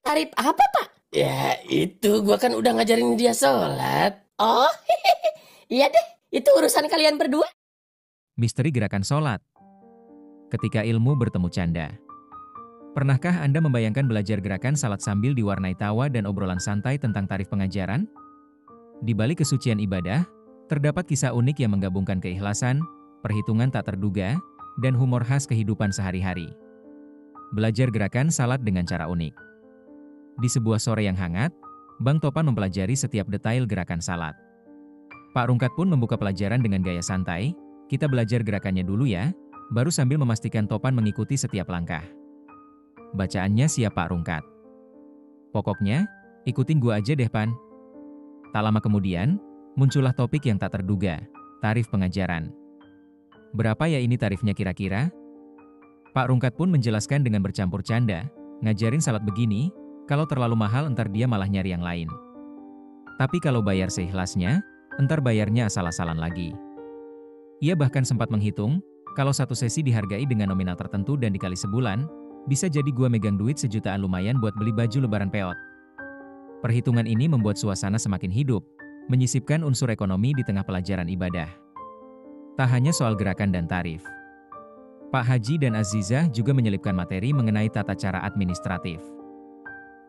Tarif apa, Pak? Ya, itu gua kan udah ngajarin dia sholat. Oh, iya deh. Itu urusan kalian berdua. Misteri gerakan sholat. Ketika ilmu bertemu canda. Pernahkah Anda membayangkan belajar gerakan salat sambil diwarnai tawa dan obrolan santai tentang tarif pengajaran? Di balik kesucian ibadah, terdapat kisah unik yang menggabungkan keikhlasan, perhitungan tak terduga, dan humor khas kehidupan sehari-hari. Belajar gerakan salat dengan cara unik. Di sebuah sore yang hangat, Bang Topan mempelajari setiap detail gerakan salat. Pak Rungkat pun membuka pelajaran dengan gaya santai, "Kita belajar gerakannya dulu ya," baru sambil memastikan Topan mengikuti setiap langkah. Bacaannya siap Pak Rungkat. "Pokoknya, ikutin gua aja deh Pan." Tak lama kemudian, muncullah topik yang tak terduga, tarif pengajaran. "Berapa ya ini tarifnya kira-kira?" Pak Rungkat pun menjelaskan dengan bercampur canda, "Ngajarin salat begini, kalau terlalu mahal entar dia malah nyari yang lain. Tapi kalau bayar seikhlasnya, entar bayarnya asal-asalan lagi." Ia bahkan sempat menghitung, kalau satu sesi dihargai dengan nominal tertentu dan dikali sebulan, bisa jadi gua megang duit sejutaan lumayan buat beli baju lebaran peot. Perhitungan ini membuat suasana semakin hidup, menyisipkan unsur ekonomi di tengah pelajaran ibadah. Tak hanya soal gerakan dan tarif. Pak Haji dan Azizah juga menyelipkan materi mengenai tata cara administratif.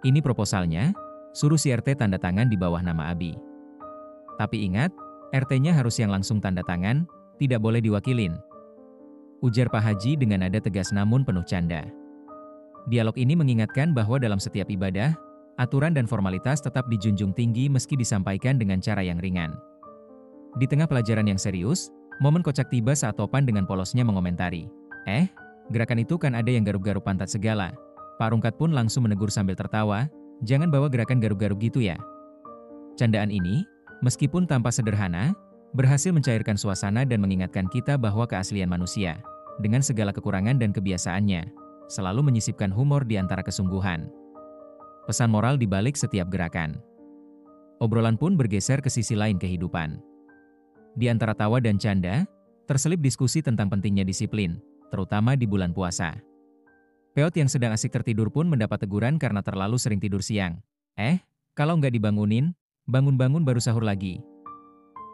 "Ini proposalnya, suruh si RT tanda tangan di bawah nama Abi. Tapi ingat, RT-nya harus yang langsung tanda tangan, tidak boleh diwakilin," ujar Pak Haji dengan nada tegas namun penuh canda. Dialog ini mengingatkan bahwa dalam setiap ibadah, aturan dan formalitas tetap dijunjung tinggi meski disampaikan dengan cara yang ringan. Di tengah pelajaran yang serius, momen kocak tiba saat Topan dengan polosnya mengomentari, gerakan itu kan ada yang garuk-garuk pantat segala." Pak Rungkat pun langsung menegur sambil tertawa, "Jangan bawa gerakan garuk-garuk gitu ya." Candaan ini, meskipun tampak sederhana, berhasil mencairkan suasana dan mengingatkan kita bahwa keaslian manusia, dengan segala kekurangan dan kebiasaannya, selalu menyisipkan humor di antara kesungguhan. Pesan moral di balik setiap gerakan. Obrolan pun bergeser ke sisi lain kehidupan. Di antara tawa dan canda, terselip diskusi tentang pentingnya disiplin, terutama di bulan puasa. Peot yang sedang asik tertidur pun mendapat teguran karena terlalu sering tidur siang. Kalau nggak dibangunin, bangun-bangun baru sahur lagi."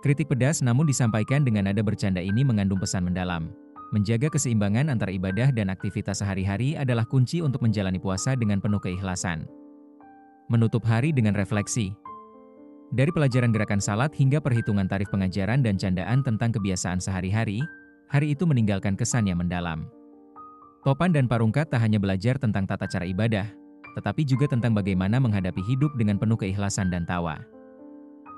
Kritik pedas namun disampaikan dengan nada bercanda ini mengandung pesan mendalam. Menjaga keseimbangan antara ibadah dan aktivitas sehari-hari adalah kunci untuk menjalani puasa dengan penuh keikhlasan. Menutup hari dengan refleksi. Dari pelajaran gerakan salat hingga perhitungan tarif pengajaran dan candaan tentang kebiasaan sehari-hari, hari itu meninggalkan kesan yang mendalam. Topan dan Pak Rungkat tak hanya belajar tentang tata cara ibadah, tetapi juga tentang bagaimana menghadapi hidup dengan penuh keikhlasan dan tawa.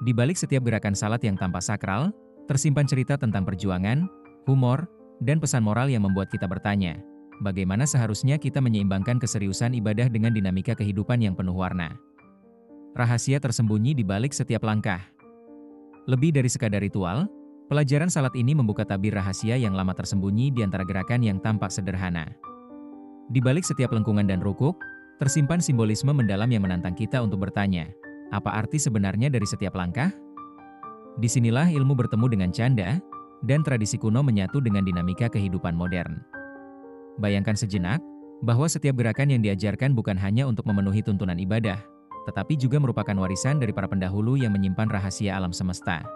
Di balik setiap gerakan salat yang tampak sakral, tersimpan cerita tentang perjuangan, humor, dan pesan moral yang membuat kita bertanya, bagaimana seharusnya kita menyeimbangkan keseriusan ibadah dengan dinamika kehidupan yang penuh warna. Rahasia tersembunyi di balik setiap langkah. Lebih dari sekadar ritual, pelajaran salat ini membuka tabir rahasia yang lama tersembunyi di antara gerakan yang tampak sederhana. Di balik setiap lengkungan dan rukuk, tersimpan simbolisme mendalam yang menantang kita untuk bertanya, apa arti sebenarnya dari setiap langkah? Disinilah ilmu bertemu dengan canda, dan tradisi kuno menyatu dengan dinamika kehidupan modern. Bayangkan sejenak, bahwa setiap gerakan yang diajarkan bukan hanya untuk memenuhi tuntunan ibadah, tetapi juga merupakan warisan dari para pendahulu yang menyimpan rahasia alam semesta.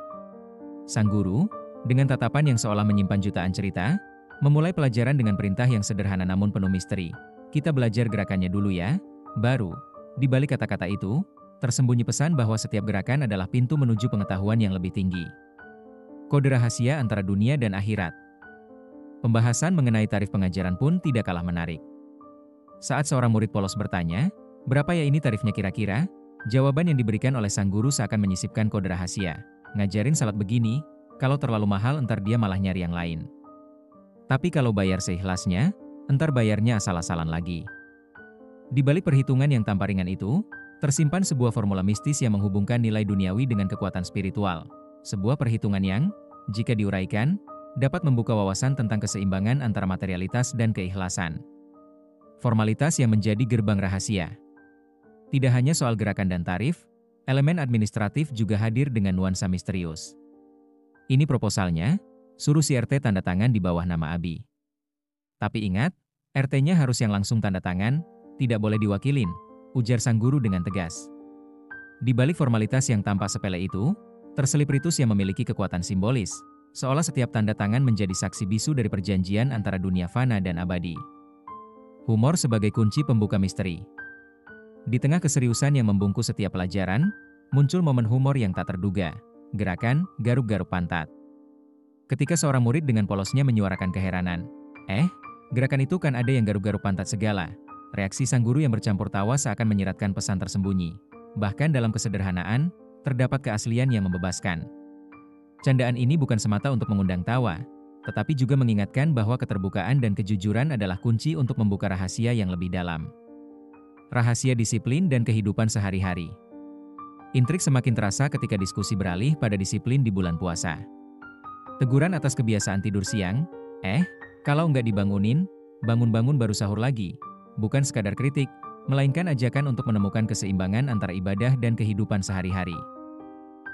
Sang guru, dengan tatapan yang seolah menyimpan jutaan cerita, memulai pelajaran dengan perintah yang sederhana namun penuh misteri. "Kita belajar gerakannya dulu ya." Baru, di balik kata-kata itu, tersembunyi pesan bahwa setiap gerakan adalah pintu menuju pengetahuan yang lebih tinggi. Kode rahasia antara dunia dan akhirat. Pembahasan mengenai tarif pengajaran pun tidak kalah menarik. Saat seorang murid polos bertanya, "Berapa ya ini tarifnya kira-kira?" Jawaban yang diberikan oleh sang guru seakan menyisipkan kode rahasia. "Ngajarin salat begini, kalau terlalu mahal entar dia malah nyari yang lain. Tapi kalau bayar seikhlasnya, entar bayarnya asal-asalan lagi." Di balik perhitungan yang tanpa ringan itu, tersimpan sebuah formula mistis yang menghubungkan nilai duniawi dengan kekuatan spiritual. Sebuah perhitungan yang, jika diuraikan, dapat membuka wawasan tentang keseimbangan antara materialitas dan keikhlasan. Formalitas yang menjadi gerbang rahasia. Tidak hanya soal gerakan dan tarif, elemen administratif juga hadir dengan nuansa misterius. "Ini proposalnya, suruh si RT tanda tangan di bawah nama Abi. Tapi ingat, RT-nya harus yang langsung tanda tangan, tidak boleh diwakilin," ujar sang guru dengan tegas. Di balik formalitas yang tampak sepele itu, terselip ritus yang memiliki kekuatan simbolis, seolah setiap tanda tangan menjadi saksi bisu dari perjanjian antara dunia fana dan abadi. Humor sebagai kunci pembuka misteri. Di tengah keseriusan yang membungkus setiap pelajaran, muncul momen humor yang tak terduga. Gerakan garuk-garuk pantat. Ketika seorang murid dengan polosnya menyuarakan keheranan, gerakan itu kan ada yang garuk-garuk pantat segala. Reaksi sang guru yang bercampur tawa seakan menyiratkan pesan tersembunyi. Bahkan dalam kesederhanaan, terdapat keaslian yang membebaskan. Candaan ini bukan semata untuk mengundang tawa, tetapi juga mengingatkan bahwa keterbukaan dan kejujuran adalah kunci untuk membuka rahasia yang lebih dalam. Rahasia disiplin dan kehidupan sehari-hari. Intrik semakin terasa ketika diskusi beralih pada disiplin di bulan puasa. Teguran atas kebiasaan tidur siang, kalau nggak dibangunin, bangun-bangun baru sahur lagi. Bukan sekadar kritik, melainkan ajakan untuk menemukan keseimbangan antara ibadah dan kehidupan sehari-hari.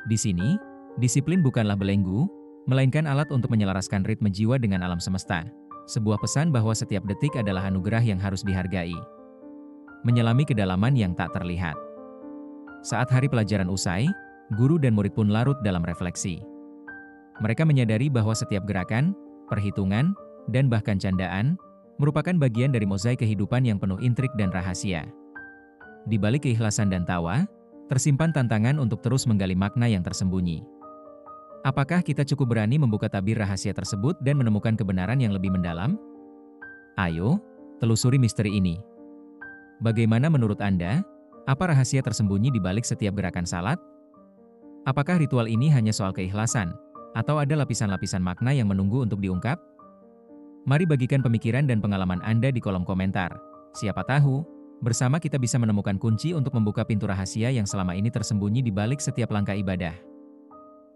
Di sini, disiplin bukanlah belenggu, melainkan alat untuk menyelaraskan ritme jiwa dengan alam semesta. Sebuah pesan bahwa setiap detik adalah anugerah yang harus dihargai. Menyelami kedalaman yang tak terlihat. Saat hari pelajaran usai, guru dan murid pun larut dalam refleksi. Mereka menyadari bahwa setiap gerakan, perhitungan, dan bahkan candaan, merupakan bagian dari mozaik kehidupan yang penuh intrik dan rahasia. Di balik keikhlasan dan tawa, tersimpan tantangan untuk terus menggali makna yang tersembunyi. Apakah kita cukup berani membuka tabir rahasia tersebut dan menemukan kebenaran yang lebih mendalam? Ayo, telusuri misteri ini. Bagaimana menurut Anda? Apa rahasia tersembunyi di balik setiap gerakan salat? Apakah ritual ini hanya soal keikhlasan, atau ada lapisan-lapisan makna yang menunggu untuk diungkap? Mari bagikan pemikiran dan pengalaman Anda di kolom komentar. Siapa tahu, bersama kita bisa menemukan kunci untuk membuka pintu rahasia yang selama ini tersembunyi di balik setiap langkah ibadah.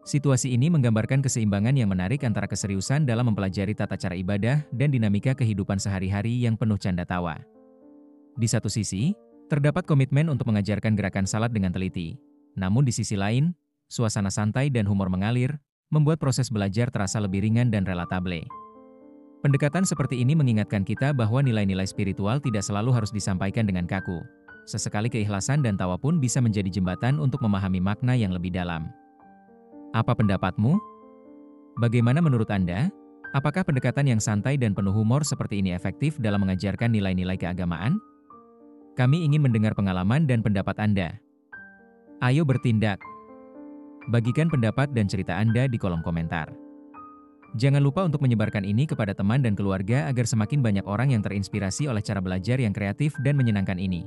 Situasi ini menggambarkan keseimbangan yang menarik antara keseriusan dalam mempelajari tata cara ibadah dan dinamika kehidupan sehari-hari yang penuh canda tawa. Di satu sisi, terdapat komitmen untuk mengajarkan gerakan salat dengan teliti. Namun di sisi lain, suasana santai dan humor mengalir, membuat proses belajar terasa lebih ringan dan relatable. Pendekatan seperti ini mengingatkan kita bahwa nilai-nilai spiritual tidak selalu harus disampaikan dengan kaku. Sesekali keikhlasan dan tawa pun bisa menjadi jembatan untuk memahami makna yang lebih dalam. Apa pendapatmu? Bagaimana menurut Anda? Apakah pendekatan yang santai dan penuh humor seperti ini efektif dalam mengajarkan nilai-nilai keagamaan? Kami ingin mendengar pengalaman dan pendapat Anda. Ayo bertindak. Bagikan pendapat dan cerita Anda di kolom komentar. Jangan lupa untuk menyebarkan ini kepada teman dan keluarga agar semakin banyak orang yang terinspirasi oleh cara belajar yang kreatif dan menyenangkan ini.